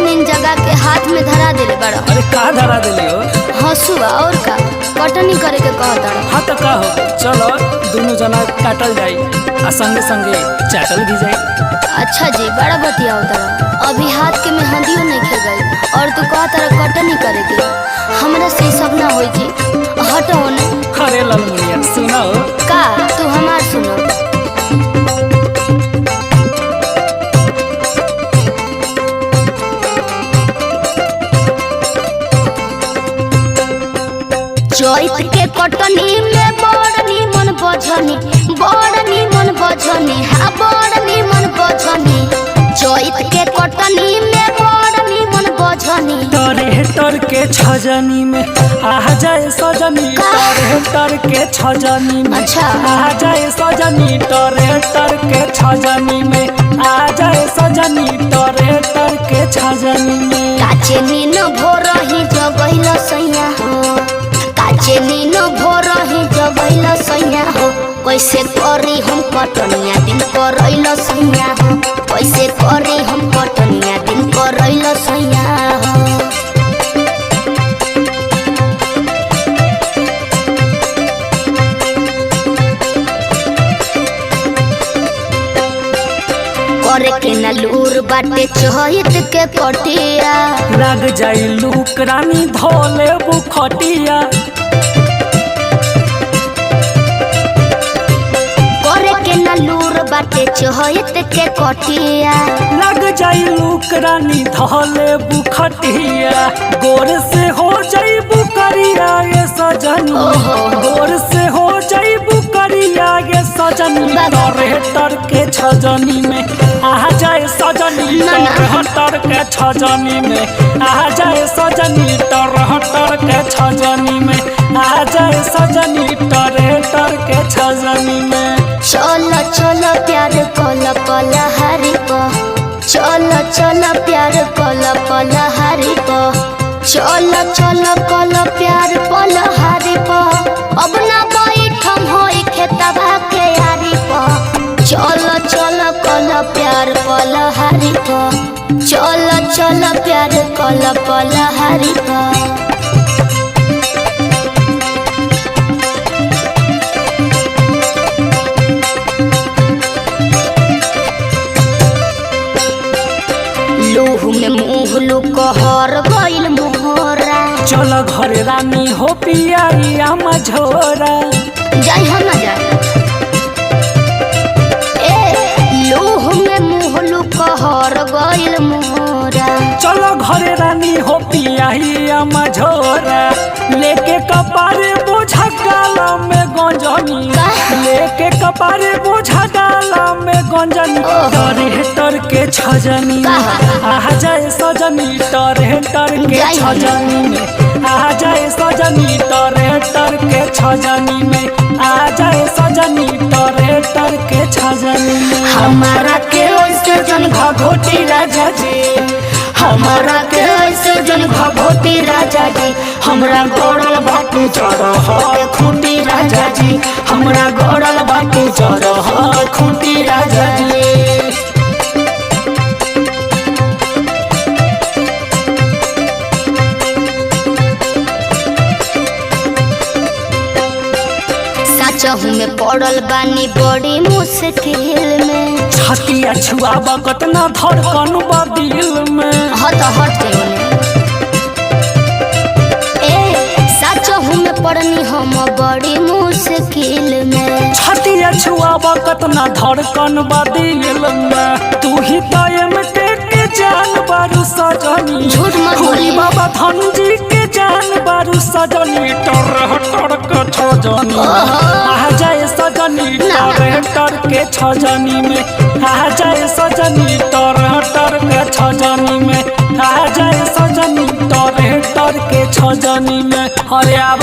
नींद जगा के हाथ में धरा देले बड़ा। अरे का धरा दिली हो? हंसुआ और का कटनी करे के कहता। हाँ तो का हो, चलो दोनों जना काटल जाई आ संगे संगे चाटल भी जाई। अच्छा जी, बड़ा बतिया होता। अभी हाथ के मेहंदियों नहीं खे गई और तू कहता कटनी करे के। हमरा से सब ना होई जी, हटो ना। अरे ललमुनिया सुनो का तू हमार सुनो। चैत के कटनी में बड़ निमन बझनी, बड़ निमन बझनी, हाँ बड़ निमन बझनी। चैत के कटनी में बड़ निमन बझनी। टरेहटर के छजनी में आ जाए सजनी, टरेहटर के छजनी में अच्छा। आ जाए सजनी, टरेहटर के छजनी में आ जाए सजनी, टरेहटर के छजनी में। काचे नीन भोर ही जगैल सैया हो, काचे नीन भोर ही जगैल सैया हो। कैसे करी हम कटनिया दिन करैल सैया हो, कैसे करी हम कटनिया दिन करैल सैया हो। करे के न लूर बाटे चहित के कटिया, लग जाई लूक रानी धोले बुखटिया। करे के न लूर बाटे चहित के कटिया। लग जाई लूक रानी धोले बुखटिया। गोर से हो जाई बुकरिया ये सजनी, गोर से हो जाई बुकरिया ये सजनी। टरेहटर के छजनी में आ जाए सजनी, टरेहटर के छजनी में आ जाए सजनी, टरेहटर के छजनी में आ जाए सजनी, टरेहटर के छजनी में। चल चल प्यार कल पल हरि को, चल चल प्यार कल पल हरि को, चल चल कल प्यार पल हरि को। अब ना बैठम होई खेतबा के यारी को। चल चल कल प्यार पल हरि को, चल चल प्यार कल पल हरि को। लूह में मुँह लुकहर गइल मोहरा। चल घर रानी हो पिया मझोरा। जाई हम ना जाई। ए लूह में मुँह लुकहर गइल मोहरा। चलो घर रानी हो पिया मझोरा। लेके कपारे बोझा गाला में गंजनी, लेके कपारे बोझा गाला में गंजनी। टरेहटर के छजनी में आ जाए सजनी, टरेहटर के छजनी में आ जाए सजनी, टरेहटर के छजनी में आ जाए सजनी, टरेहटर के छजनी में। हमारा के ऐसे जन घोटी राजा जी, हमारा के ऐसे जन घोटी राजा जी। हमरा गड़ल बाटे चरह खूंटी राजा जी, हमरा गड़ल बाटे चरह खूंटी राजा जी। चहु में पड़ल बानी बड़ी मुश्किल में। छतिया छुआबा कतना धड़कन बा दिल में। हट हट ए सचहु में पड़नी हम बड़ी मुश्किल में। छतिया छुआबा कतना धड़कन बा दिल में। तू ही तायम के जान बारू सजनी, झूठ मत बोली बाबा धनजी के जान बारू सजनी। टरेहटर के छजनी आ जाए सजनी, टरेहटर के छजनी में आ जाए सजनी, टरेहटर के छजनी में आ जाए सजनी, टरेहटर के छजनी में। अरे अब